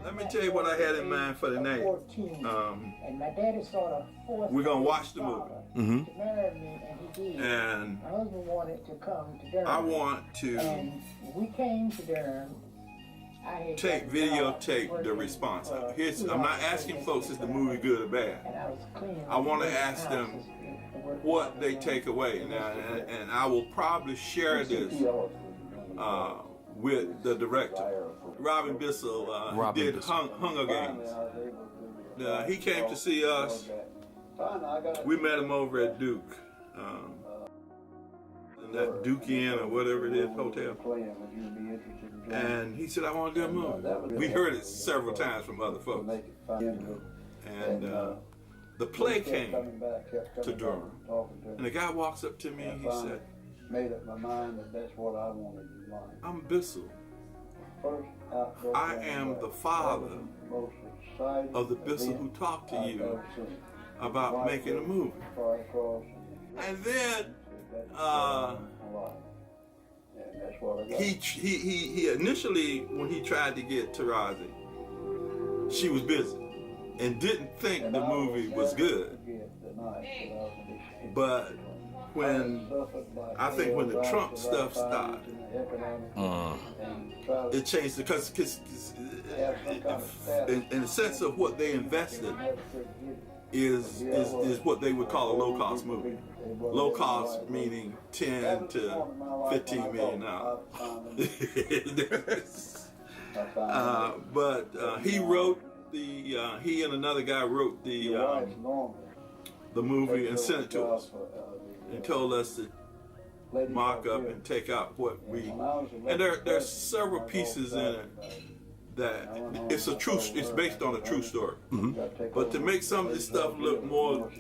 Let me tell you what I had in mind for tonight. And my daddy sort of forced We're gonna watch the movie. to marry me, and he did. And my husband wanted to come to Durham. I want to And we came to Durham. videotape the response. I'm not asking folks is the movie good or bad. I want to ask them what they take away. And I will probably share this with the director, Robin Bissell. He did Hunger Games. He came to see us. We met him over at Duke. In that Duke Inn or whatever it is hotel. And he said, I want to do a movie. We heard it several times from other folks. And the play came to Durham. And the guy walks up to me and he said, made up my mind that that's what I wanted in life. I'm Bissell. I am the father of the Bissell who talked to you about making a movie. And then he initially, when he tried to get Tarazi, she was busy and didn't think the movie was good. But when I think when the Trump stuff started, it changed because in the sense of what they invested is what they would call a low-cost movie. Low cost meaning 10 to 15 million dollars. But he wrote he and another guy wrote the movie and sent it to us and told us to mark up and take out what we, and there's several pieces in it that it's based on a true story. But to make some of this stuff look more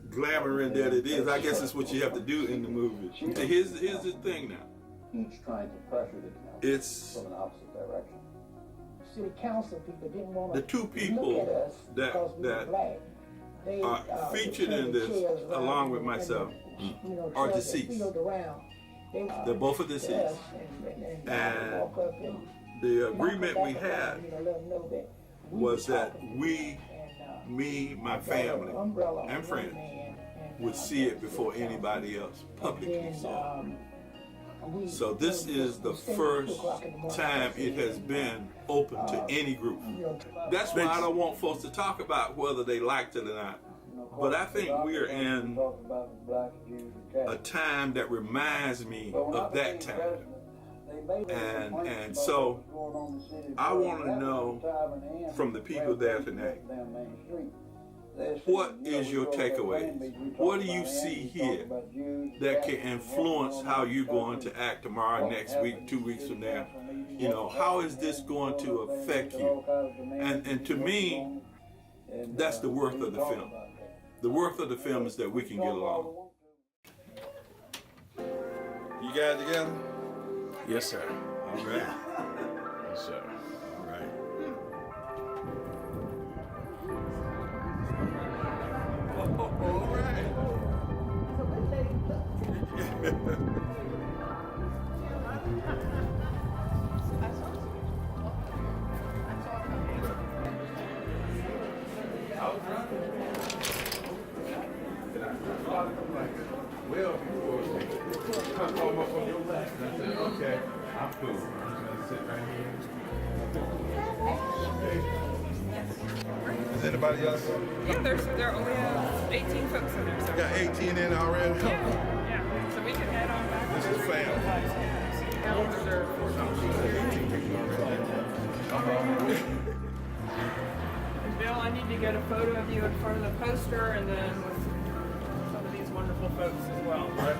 glamour than it is, I guess it's what you have to do in the movie. Here's the thing now. Each trying to pressure the council it's from an opposite direction. City council people didn't want the two people that are featured in this, along with myself, are deceased. They're both deceased. And the agreement we had was that me, my family, and friends would see it before anybody else publicly saw it. So this is the first time it has been open to any group. That's why I don't want folks to talk about whether they liked it or not. But I think we're in a time that reminds me of that time. And so I want to know from the people there tonight, what is your takeaway? What do you see here that can influence how you're going to act tomorrow, next week, 2 weeks from now? You know, how is this going to affect you? And to me, that's the worth of the film. The worth of the film is that we can get along. You guys together? Yes, sir. All right. Yes, sir. All right. All right. Well, before come up on your left, and I said, okay, I'm cool. I'm just gonna sit right here. Is anybody else? Yeah, there only have 18 folks in there. So. Got 18 in already? Yeah. So we can head on back. This is family. And Bill, I need to get a photo of you in front of the poster and then with some of these wonderful folks as well. All right.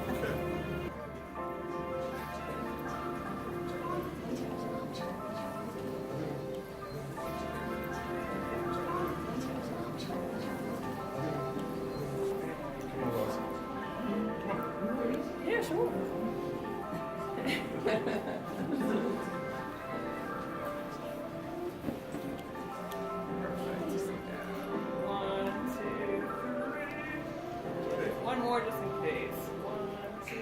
Okay. Yeah, sure. One more just in case. 1, 2,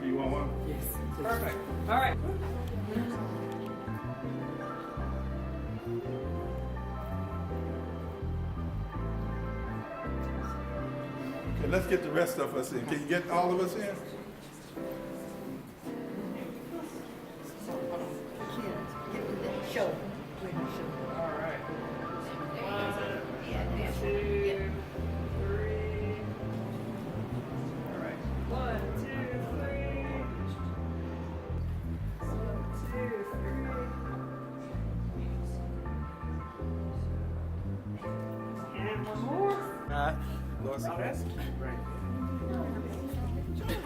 3. You want one? Yes. Perfect. All right. And let's get the rest of us in. Can you get all of us in? Show. All right. 1, 2, 3. All right. 1, 2, 3. 1, 2, 3. And one more.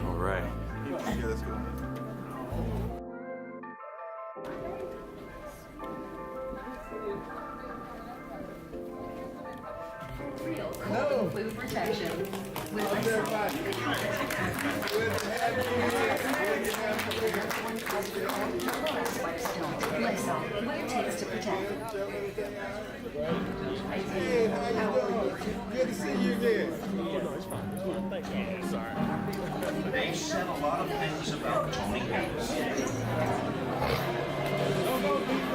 All right. Yeah, let's go. Cold food protection with Lysol. What it takes to protect. Hey, how you doing? Good to see you again. They said a lot of things about Tony Hayes.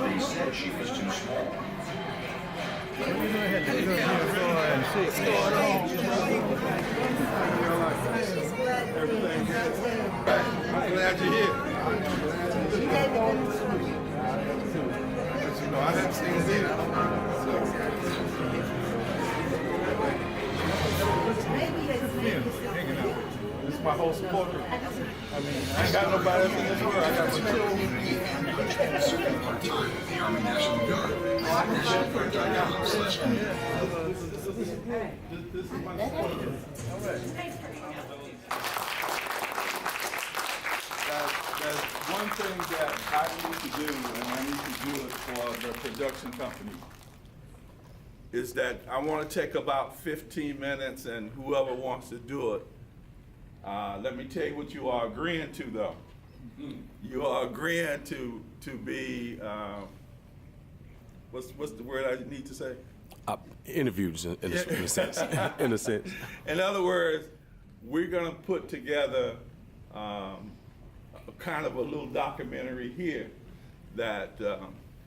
They said she was too small. Everything good. I'm glad you're here. But you know, I haven't seen it either. Hanging out. This is my whole support group. I mean, I ain't got nobody else in this world. I got my children. Serving part-time with the Army National Guard. This is my support group. All right. There's one thing that I need to do, and I need to do it for the production company, is that I want to take about 15 minutes, and whoever wants to do it, let me tell you what you are agreeing to, though. You are agreeing to be, what's the word I need to say? Interviews in a sense. In a sense. In other words, we're going to put together a kind of a little documentary here that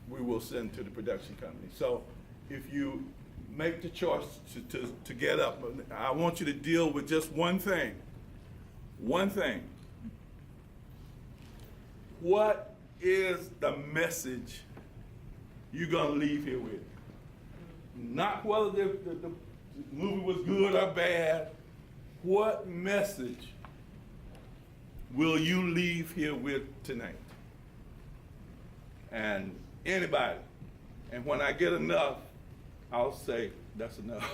we will send to the production company. So if you make the choice to get up, I want you to deal with just one thing. One thing. What is the message you're going to leave here with? Not whether the movie was good or bad. What message will you leave here with tonight? And anybody. And when I get enough, I'll say, that's enough.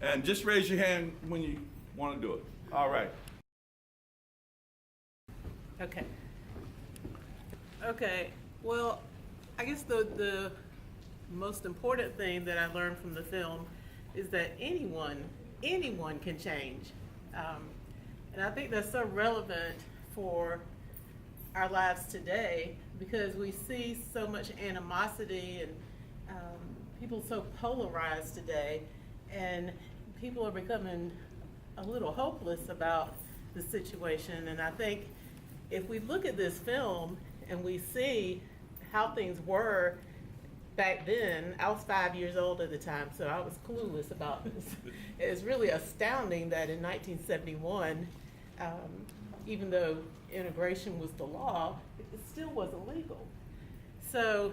And just raise your hand when you want to do it. All right. Okay. Okay. Well, I guess the most important thing that I learned from the film is that anyone can change. And I think that's so relevant for our lives today because we see so much animosity and people so polarized today, and people are becoming a little hopeless about the situation. And I think if we look at this film and we see how things were back then, I was 5 years old at the time, so I was clueless about this. It's really astounding that in 1971, even though integration was the law, it still wasn't legal. So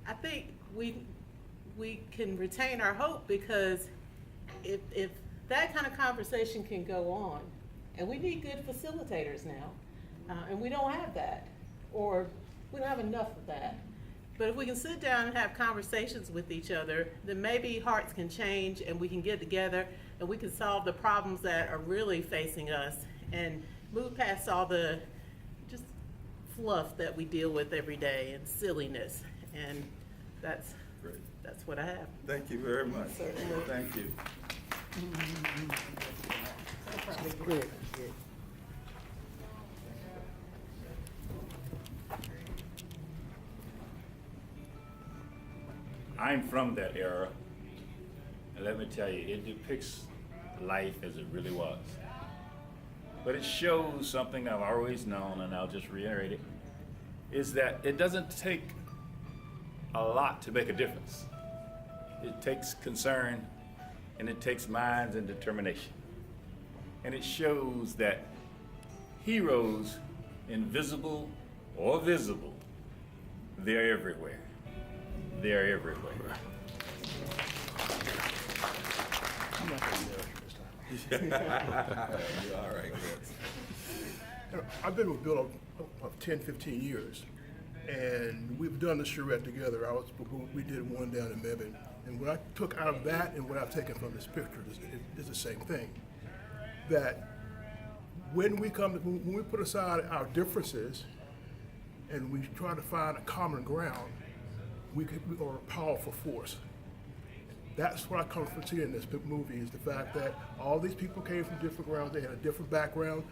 I think we can retain our hope because if that kind of conversation can go on, and we need good facilitators now, and we don't have that, or we don't have enough of that. But if we can sit down and have conversations with each other, then maybe hearts can change and we can get together and we can solve the problems that are really facing us and move past all the just fluff that we deal with every day and silliness. And that's Great. That's what I have. Thank you very much. Certainly. Thank you. I'm from that era, and let me tell you, it depicts life as it really was. But it shows something I've always known, and I'll just reiterate it, is that it doesn't take a lot to make a difference. It takes concern and it takes minds and determination. And it shows that heroes, invisible or visible, they're everywhere. They're everywhere. You're all right, Chris. I've been with Bill of 10, 15 years, and we've done the charrette together. We did one down in Mebane, and what I took out of that and what I've taken from this picture is the same thing. That when we put aside our differences and we try to find a common ground, we are a powerful force. That's what I come from seeing in this movie, is the fact that all these people came from different grounds, they had a different background,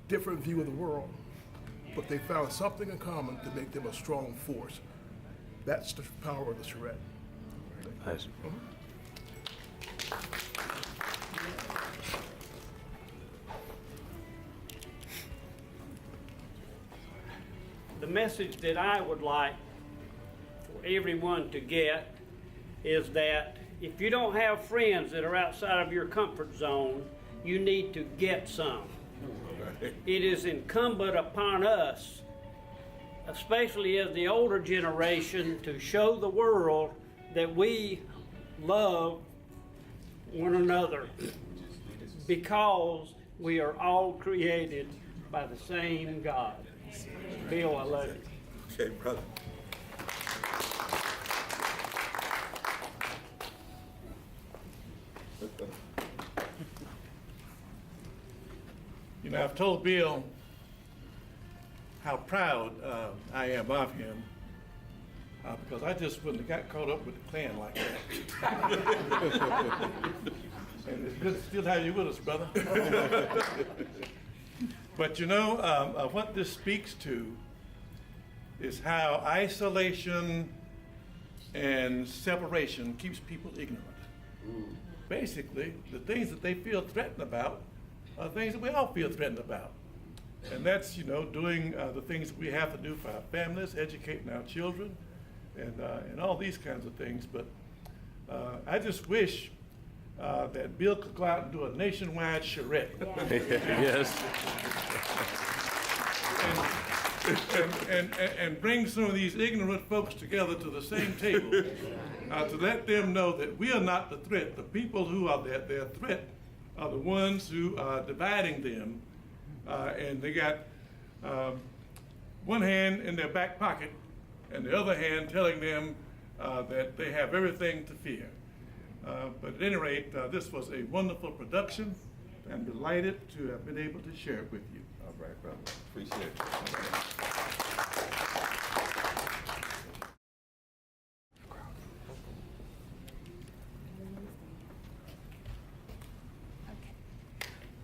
different view of the world, but they found something in common to make them a strong force. That's the power of the charrette. Nice. The message that I would like for everyone to get is that if you don't have friends that are outside of your comfort zone, you need to get some. It is incumbent upon us, especially as the older generation, to show the world that we love one another because we are all created by the same God. Bill, I love you. Okay, brother. You know, I've told Bill how proud I am of him because I just wouldn't have got caught up with the Klan like that. And it's good to still have you with us, brother. But you know, what this speaks to is how isolation and separation keeps people ignorant. Basically, the things that they feel threatened about are things that we all feel threatened about. And that's, you know, doing the things that we have to do for our families, educating our children, and all these kinds of things. But I just wish that Bill could go out and do a nationwide charrette. Yes. And bring some of these ignorant folks together to the same table to let them know that we are not the threat. The people who are their threat are the ones who are dividing them. And they got one hand in their back pocket and the other hand telling them that they have everything to fear. But at any rate, this was a wonderful production. I'm delighted to have been able to share it with you. All right, brother. Appreciate it.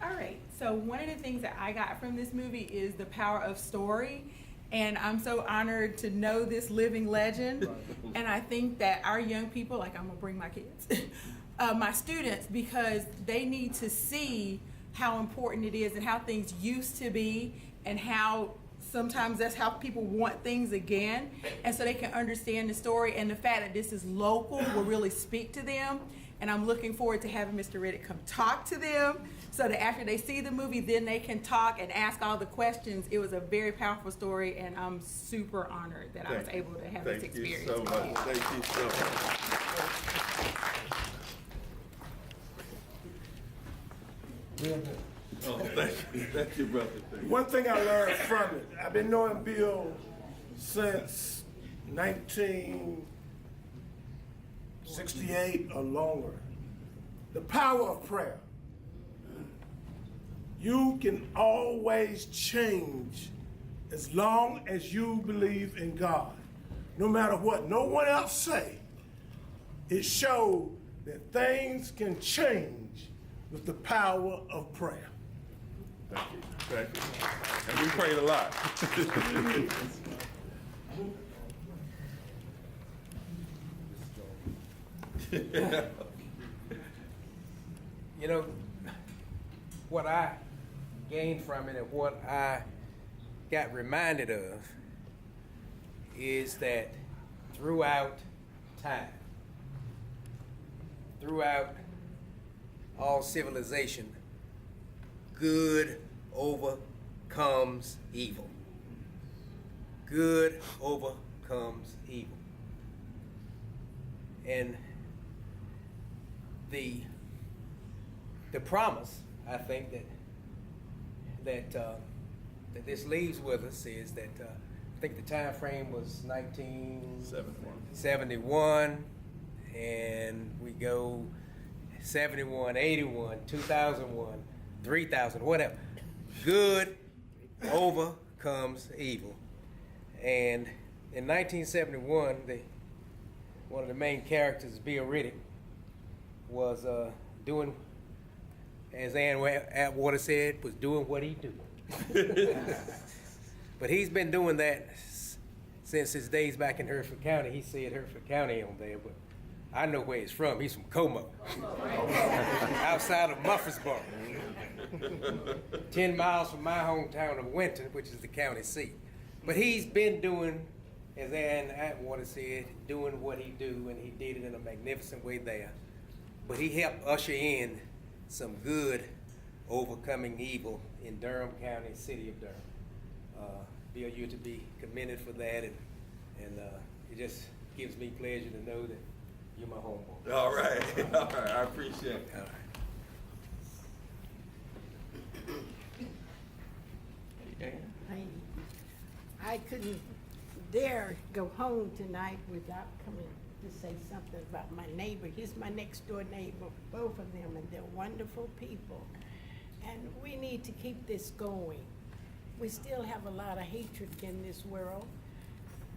All right, so one of the things that I got from this movie is the power of story, and I'm so honored to know this living legend. And I think that our young people, like I'm gonna bring my kids, my students, because they need to see how important it is and how things used to be and how sometimes that's how people want things again. And so they can understand the story, and the fact that this is local will really speak to them. And I'm looking forward to having Mr. Riddick come talk to them so that after they see the movie, then they can talk and ask all the questions. It was a very powerful story, and I'm super honored that I was able to have this experience. Thank you so much. Thank you so much. Oh, thank you, brother. Thank you. One thing I learned from it, I've been knowing Bill since 1968 or longer. The power of prayer. You can always change as long as you believe in God. No matter what no one else say, it showed that things can change with the power of prayer. Thank you. Thank you. And we prayed a lot. You know, what I gained from it and what I got reminded of is that throughout time, throughout all civilization, good overcomes evil. Good overcomes evil. And the promise, I think, that this leaves with us is that I think the time frame was 1971, and we go 71, 81, 2001, 3000, whatever. Good overcomes evil. And in 1971, one of the main characters, Bill Riddick, was doing, as Ann Atwater said, was doing what he do. But he's been doing that since his days back in Hertford County. He said Hertford County on there, but I know where he's from. He's from Como, outside of Murfreesboro, 10 miles from my hometown of Winton, which is the county seat. But he's been doing, as Ann Atwater said, doing what he do, and he did it in a magnificent way there. But he helped usher in some good overcoming evil in Durham County, city of Durham. Bill, you're to be commended for that, and it just gives me pleasure to know that you're my homeboy. All right, all right, I appreciate it. All right. I couldn't dare go home tonight without coming to say something about my neighbor. He's my next door neighbor, both of them, and they're wonderful people. And we need to keep this going. We still have a lot of hatred in this world,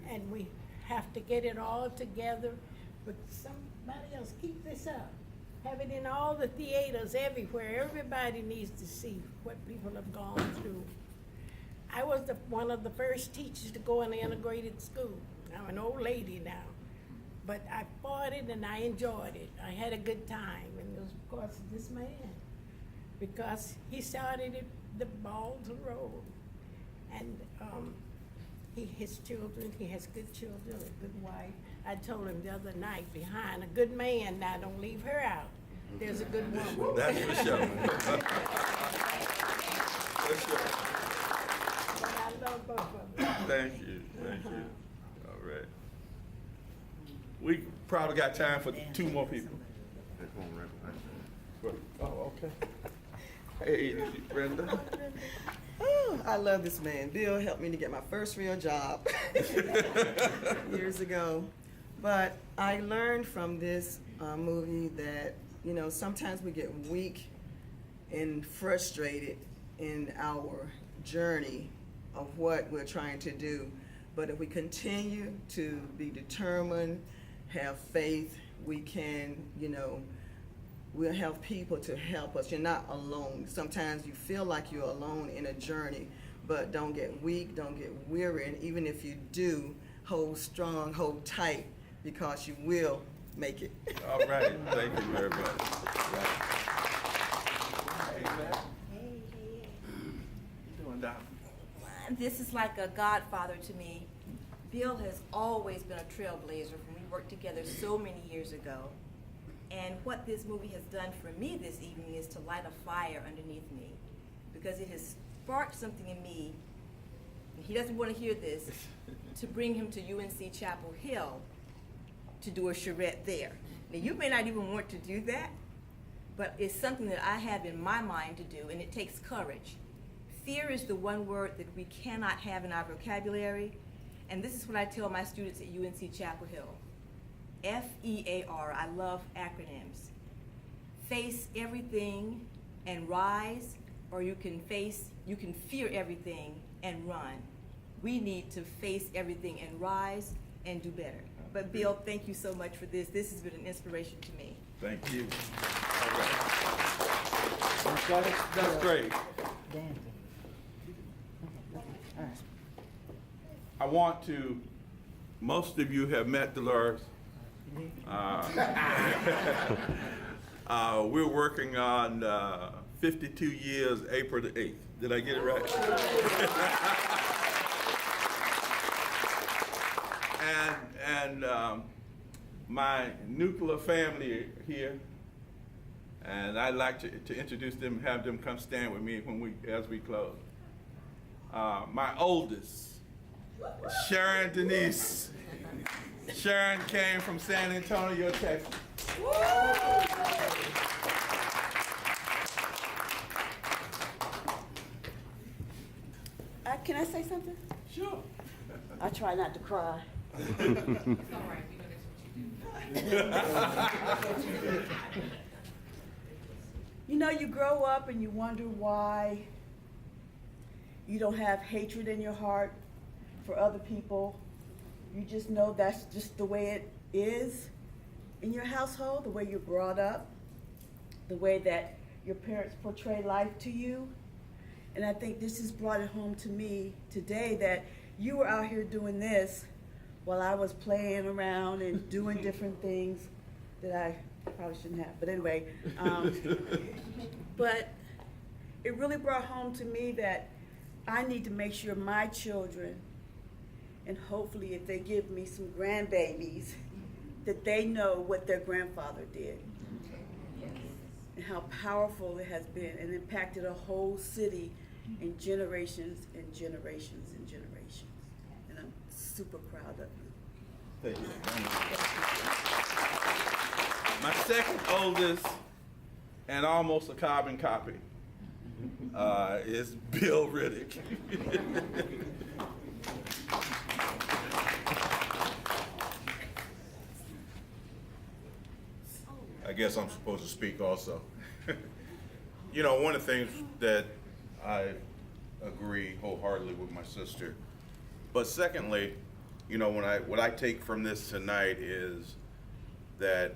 and we have to get it all together. But somebody else keep this up. Have it in all the theaters everywhere. Everybody needs to see what people have gone through. I was one of the first teachers to go in the integrated school. I'm an old lady now, but I fought it and I enjoyed it. I had a good time, and it was because of this man, because he started it, the ball to roll. And his children, he has good children, a good wife. I told him the other night, behind a good man, now don't leave her out. There's a good woman. That's for sure. For sure. But I love both of them. Thank you, thank you. All right. We probably got time for 2 more people. Oh, okay. Hey, Brenda. Oh, I love this man. Bill helped me to get my first real job years ago. But I learned from this movie that, you know, sometimes we get weak and frustrated in our journey of what we're trying to do. But if we continue to be determined, have faith, we can, you know, we'll have people to help us. You're not alone. Sometimes you feel like you're alone in a journey, but don't get weak, don't get weary, and even if you do, hold strong, hold tight, because you will make it. All right, thank you very much. This is like a godfather to me. Bill has always been a trailblazer when we worked together so many years ago. And what this movie has done for me this evening is to light a fire underneath me, because it has sparked something in me, and he doesn't want to hear this, to bring him to UNC Chapel Hill to do a charrette there. Now, you may not even want to do that, but it's something that I have in my mind to do, and it takes courage. Fear is the one word that we cannot have in our vocabulary, and this is what I tell my students at UNC Chapel Hill. F-E-A-R, I love acronyms. Face everything and rise, or you can fear everything and run. We need to face everything and rise and do better. But Bill, thank you so much for this. This has been an inspiration to me. Thank you. All right. That's great. I want to, most of you have met Dolores. We're working on 52 years, April the 8th. Did I get it right? and my nuclear family here, And I'd like to introduce them and have them come stand with me as we close. My oldest, Sharon Denise. Sharon came from San Antonio, Texas. Can I say something? Sure. I try not to cry. It's all right. We know that's what you do. You know, you grow up and you wonder why you don't have hatred in your heart for other people. You just know that's just the way it is in your household, the way you're brought up, the way that your parents portray life to you. And I think this has brought it home to me today that you were out here doing this while I was playing around and doing different things that I probably shouldn't have. But anyway, but it really brought home to me that I need to make sure my children, and hopefully if they give me some grandbabies, that they know what their grandfather did and how powerful it has been and impacted a whole city in generations and generations and generations. And I'm super proud of you. Thank you. My second oldest and almost a carbon copy is Bill Riddick. I guess I'm supposed to speak also. You know, one of the things that I agree wholeheartedly with my sister, but secondly, you know, what I take from this tonight is that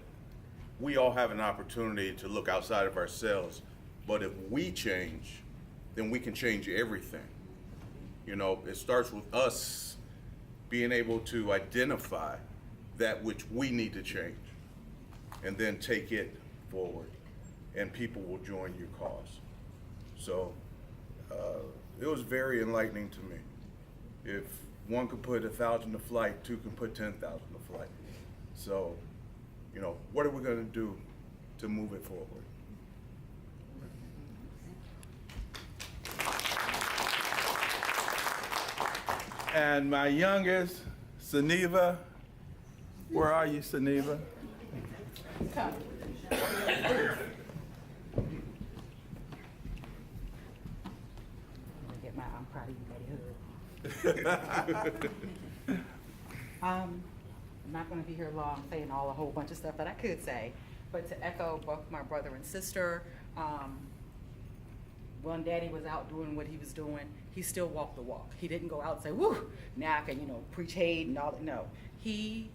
we all have an opportunity to look outside of ourselves, but if we change, then we can change everything. You know, it starts with us being able to identify that which we need to change and then take it forward, and people will join your cause. So it was very enlightening to me. If one could put 1,000 to flight, two can put 10,000 to flight. So, you know, what are we going to do to move it forward? And my youngest, Suneva. Where are you, Suneva? Come. Get my I'm proud of you, buddy. I'm not going to be here long saying a whole bunch of stuff that I could say, but to echo both my brother and sister, when Daddy was out doing what he was doing, he still walked the walk. He didn't go out and say, "Woo, now I can, preach hate and all that." No, he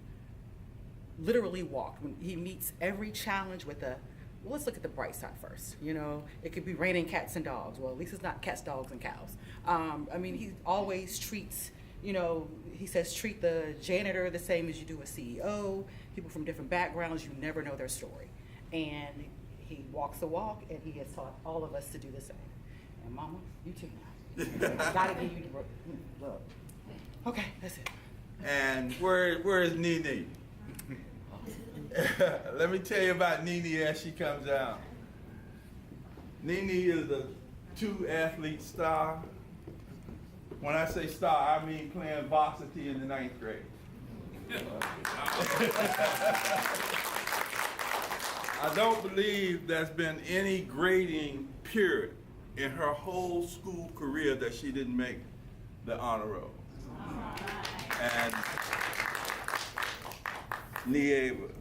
literally walked. When he meets every challenge with well, let's look at the bright side first. It could be raining cats and dogs. Well, at least it's not cats, dogs, and cows. He always treats, he says treat the janitor the same as you do a CEO. People from different backgrounds, you never know their story. And he walks the walk, and he has taught all of us to do the same. And Mama, you too now. Gotta give you the look. Okay, that's it. And where is Nene? Let me tell you about Nene as she comes out. Nene is a two-athlete star. When I say star, I mean playing varsity in the 9th grade. I don't believe there's been any grading period in her whole school career that she didn't make the honor roll. And Nieva,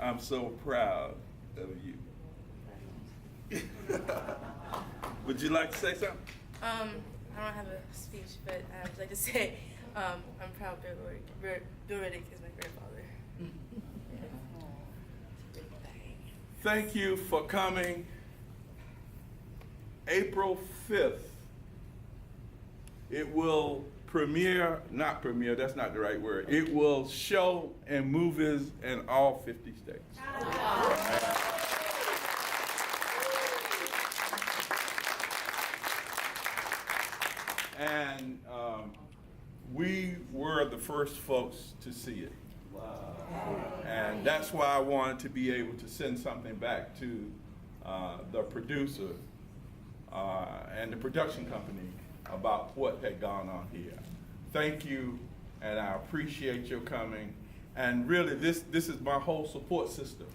I'm so proud of you. Would you like to say something? I don't have a speech, but I would like to say I'm proud Bill Riddick is my grandfather. Thank you for coming. April 5th, it will not premiere, that's not the right word. It will show in movies in all 50 states. And we were the first folks to see it. And that's why I wanted to be able to send something back to the producer, and the production company about what had gone on here. Thank you, and I appreciate your coming. And really, this is my whole support system.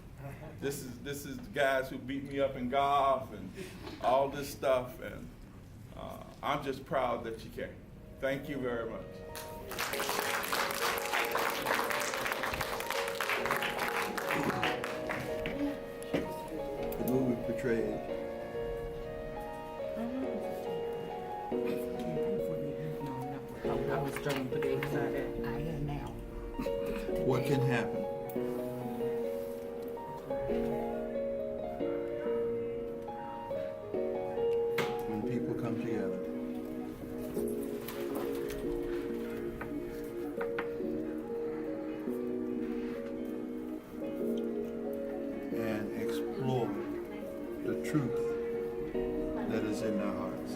This is the guys who beat me up in golf and all this stuff, and I'm just proud that you came. Thank you very much. The movie portrayed. I was struggling to get excited. I am now. What can happen? When people come together. And explore the truth that is in their hearts.